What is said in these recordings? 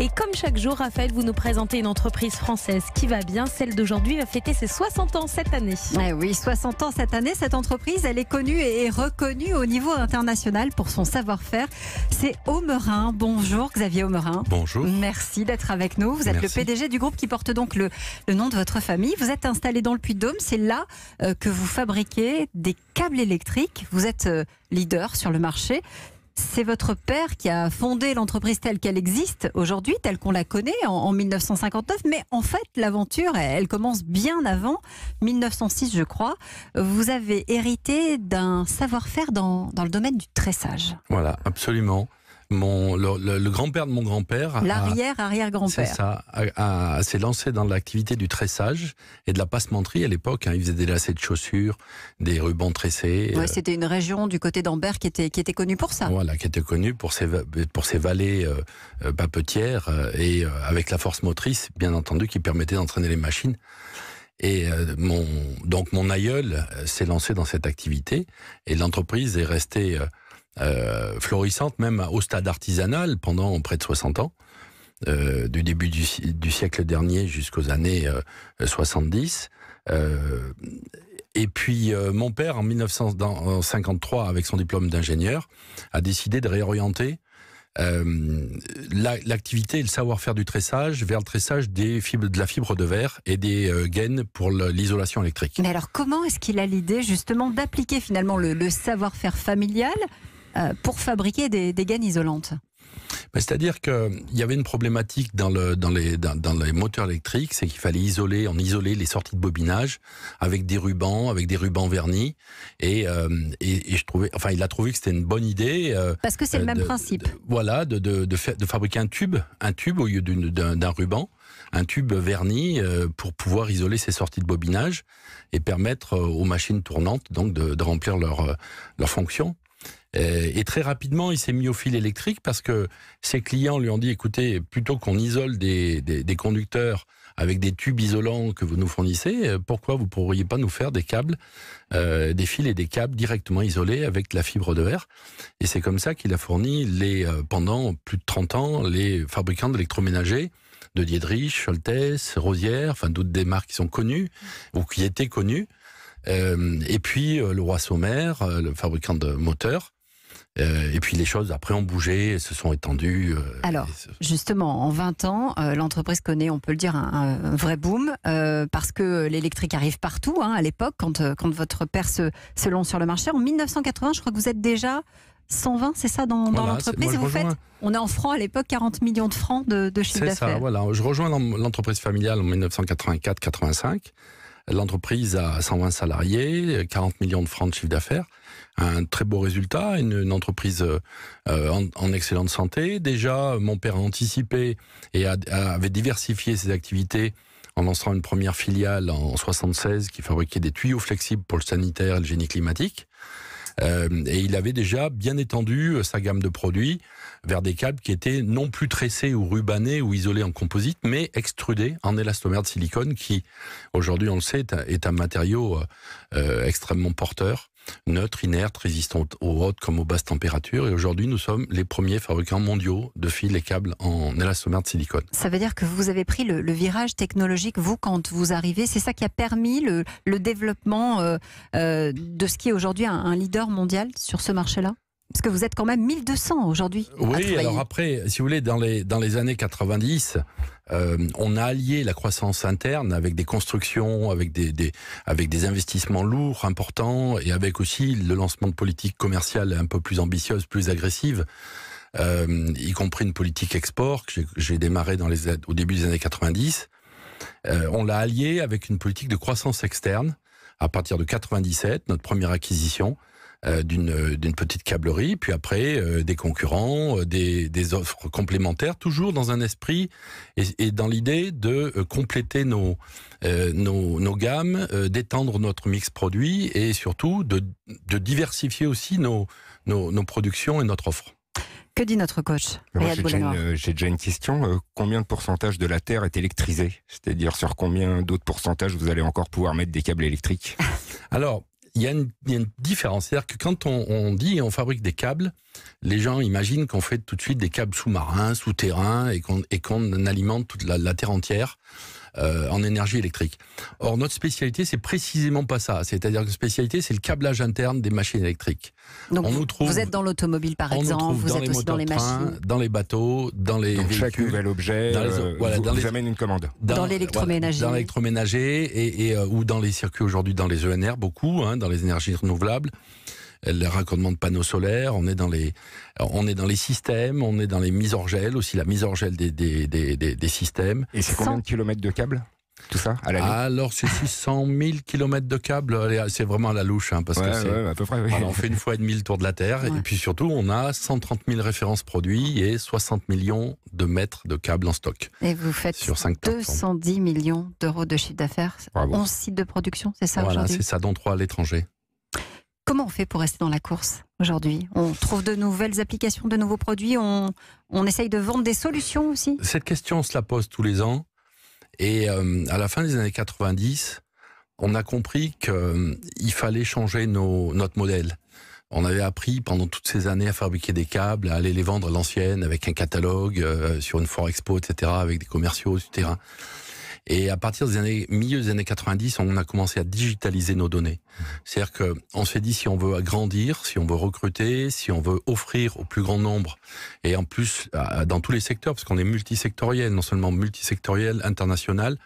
Et comme chaque jour, Raphaël, vous nous présentez une entreprise française qui va bien. Celle d'aujourd'hui va fêter ses 60 ans cette année. Eh oui, 60 ans cette année. Cette entreprise, elle est connue et reconnue au niveau international pour son savoir-faire. C'est Aumerin. Bonjour Xavier Aumerin. Bonjour. Merci d'être avec nous. Vous êtes le PDG du groupe qui porte donc le nom de votre famille. Vous êtes installé dans le Puy-de-Dôme. C'est là que vous fabriquez des câbles électriques. Vous êtes leader sur le marché. C'est votre père qui a fondé l'entreprise telle qu'elle existe aujourd'hui, telle qu'on la connaît en 1959. Mais en fait, l'aventure, elle commence bien avant, 1906 je crois. Vous avez hérité d'un savoir-faire dans le domaine du tressage. Voilà, absolument. Le grand-père de mon grand-père, l'arrière-arrière-grand-père, c'est ça, s'est lancé dans l'activité du tressage et de la passementerie à l'époque. Il faisait des lacets de chaussures, des rubans tressés. Ouais, c'était une région du côté d'Ambert qui était connue pour ça. Voilà, qui était connue pour ses vallées papetières et avec la force motrice, bien entendu, qui permettait d'entraîner les machines. Et donc mon aïeul s'est lancé dans cette activité et l'entreprise est restée florissante même au stade artisanal pendant près de 60 ans, du début du siècle dernier jusqu'aux années 70. Et puis mon père en 1953 avec son diplôme d'ingénieur a décidé de réorienter l'activité et le savoir-faire du tressage vers le tressage de la fibre de verre et des gaines pour l'isolation électrique. Mais alors comment est-ce qu'il a l'idée justement d'appliquer finalement le savoir-faire familial pour fabriquer des gaines isolantes? C'est-à-dire qu'il y avait une problématique dans les moteurs électriques, c'est qu'il fallait isoler les sorties de bobinage avec des rubans vernis. Et je trouvais, il a trouvé que c'était une bonne idée. Parce que c'est le même principe. De fabriquer un tube au lieu d'un ruban. Un tube verni pour pouvoir isoler ces sorties de bobinage et permettre aux machines tournantes donc de remplir leur fonction. Et très rapidement, il s'est mis au fil électrique parce que ses clients lui ont dit, écoutez, plutôt qu'on isole des conducteurs avec des tubes isolants que vous nous fournissez, pourquoi vous ne pourriez pas nous faire des câbles, des fils et des câbles directement isolés avec la fibre de verre? Et c'est comme ça qu'il a fourni pendant plus de 30 ans les fabricants d'électroménagers de Dietrich, Scholtes, Rosière, d'autres des marques qui sont connues ou qui étaient connues. Et puis le Roi Sommer, le fabricant de moteurs. Et puis les choses après ont bougé, se sont étendues. Alors justement, en 20 ans, l'entreprise connaît, on peut le dire, un vrai boom parce que l'électrique arrive partout. À l'époque, quand votre père se lance sur le marché, en 1980, je crois que vous êtes déjà 120, c'est ça, dans l'entreprise. Et vous faites, on est en francs à l'époque, 40 millions de francs de chiffre d'affaires. C'est ça, voilà. Je rejoins l'entreprise familiale en 1984-85. L'entreprise a 120 salariés, 40 millions de francs de chiffre d'affaires. Un très beau résultat, une entreprise en excellente santé. Déjà, mon père a anticipé et avait diversifié ses activités en lançant une première filiale en 1976 qui fabriquait des tuyaux flexibles pour le sanitaire et le génie climatique. Et il avait déjà bien étendu sa gamme de produits vers des câbles qui étaient non plus tressés ou rubanés ou isolés en composite, mais extrudés en élastomère de silicone qui, aujourd'hui on le sait, est un matériau extrêmement porteur, neutre, inerte, résistant aux hautes comme aux basses températures. Et aujourd'hui, nous sommes les premiers fabricants mondiaux de fils et câbles en élastomère de silicone. Ça veut dire que vous avez pris le virage technologique, vous, quand vous arrivez. C'est ça qui a permis le développement de ce qui est aujourd'hui un leader mondial sur ce marché-là? Parce que vous êtes quand même 1200 aujourd'hui. Oui, alors après, si vous voulez, dans les années 90, on a allié la croissance interne avec des constructions, avec des investissements lourds, importants, et avec aussi le lancement de politiques commerciales un peu plus ambitieuses, plus agressives, y compris une politique export que j'ai démarré au début des années 90. On l'a allié avec une politique de croissance externe à partir de 97, notre première acquisition. D'une petite câblerie, puis après des concurrents, des offres complémentaires, toujours dans un esprit et dans l'idée de compléter nos gammes, d'étendre notre mix produit et surtout de diversifier aussi nos productions et notre offre. Que dit notre coach? J'ai déjà une question. Combien de pourcentage de la Terre est électrisée? C'est-à-dire sur combien d'autres pourcentages vous allez encore pouvoir mettre des câbles électriques? Alors, il y a une différence. C'est-à-dire que quand on dit on fabrique des câbles, les gens imaginent qu'on fait tout de suite des câbles sous-marins, souterrains, et qu'on alimente toute la Terre entière en énergie électrique. Or, notre spécialité, c'est précisément pas ça. C'est-à-dire que notre spécialité, c'est le câblage interne des machines électriques. Donc, vous êtes dans l'automobile, par exemple, vous êtes aussi dans les machines. Dans les bateaux, dans les véhicules. Chaque nouvel objet vous amène une commande. Dans l'électroménager. Dans l'électroménager ou dans les circuits aujourd'hui, dans les ENR, beaucoup, dans les énergies renouvelables. Le raccordement de panneaux solaires, on est dans les systèmes, on est dans les mises hors gel, aussi la mise hors gel des systèmes. Et c'est combien de kilomètres de câbles, tout ça, à l'année? Alors, c'est 600 000 kilomètres de câbles. C'est vraiment à la louche, parce que c'est... à peu près, oui. Alors, on fait une fois et demi le tour de la Terre, et puis surtout, on a 130 000 références produits et 60 millions de mètres de câbles en stock. Et vous faites sur 5 210 millions d'euros de chiffre d'affaires, 11 sites de production, c'est ça aujourd'hui? Voilà, c'est ça, dont 3 à l'étranger. Comment on fait pour rester dans la course aujourd'hui? On trouve de nouvelles applications, de nouveaux produits, on essaye de vendre des solutions aussi? Cette question, on se la pose tous les ans. Et à la fin des années 90, on a compris qu'il fallait changer notre modèle. On avait appris pendant toutes ces années à fabriquer des câbles, à aller les vendre à l'ancienne avec un catalogue sur une foire expo, etc., avec des commerciaux du terrain. Et à partir milieu des années 90, on a commencé à digitaliser nos données. C'est-à-dire qu'on s'est dit, si on veut agrandir, si on veut recruter, si on veut offrir au plus grand nombre, et en plus dans tous les secteurs, parce qu'on est multisectoriel, non seulement multisectoriel, international,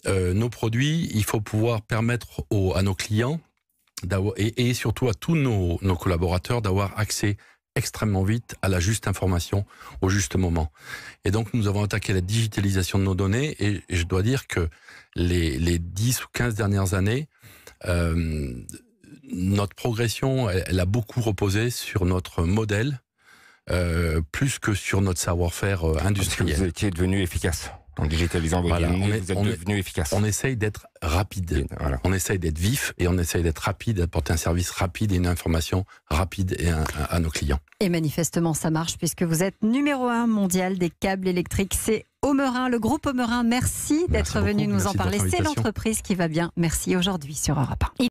nos produits, il faut pouvoir permettre à nos clients et surtout à tous nos collaborateurs d'avoir accès extrêmement vite à la juste information au juste moment. Et donc nous avons attaqué la digitalisation de nos données, et je dois dire que les 10 ou 15 dernières années, notre progression, elle a beaucoup reposé sur notre modèle, plus que sur notre savoir-faire industriel. Parce que vous étiez devenu efficace. En digitalisant vos données, vous êtes devenu efficace. On essaye d'être rapide, on essaye d'être vif, et on essaye d'être rapide, d'apporter un service rapide et une information rapide à nos clients. Et manifestement, ça marche, puisque vous êtes numéro 1 mondial des câbles électriques. C'est Omerin, le groupe Omerin. Merci d'être venu nous en parler. C'est l'entreprise qui va bien. Merci aujourd'hui sur Europe 1.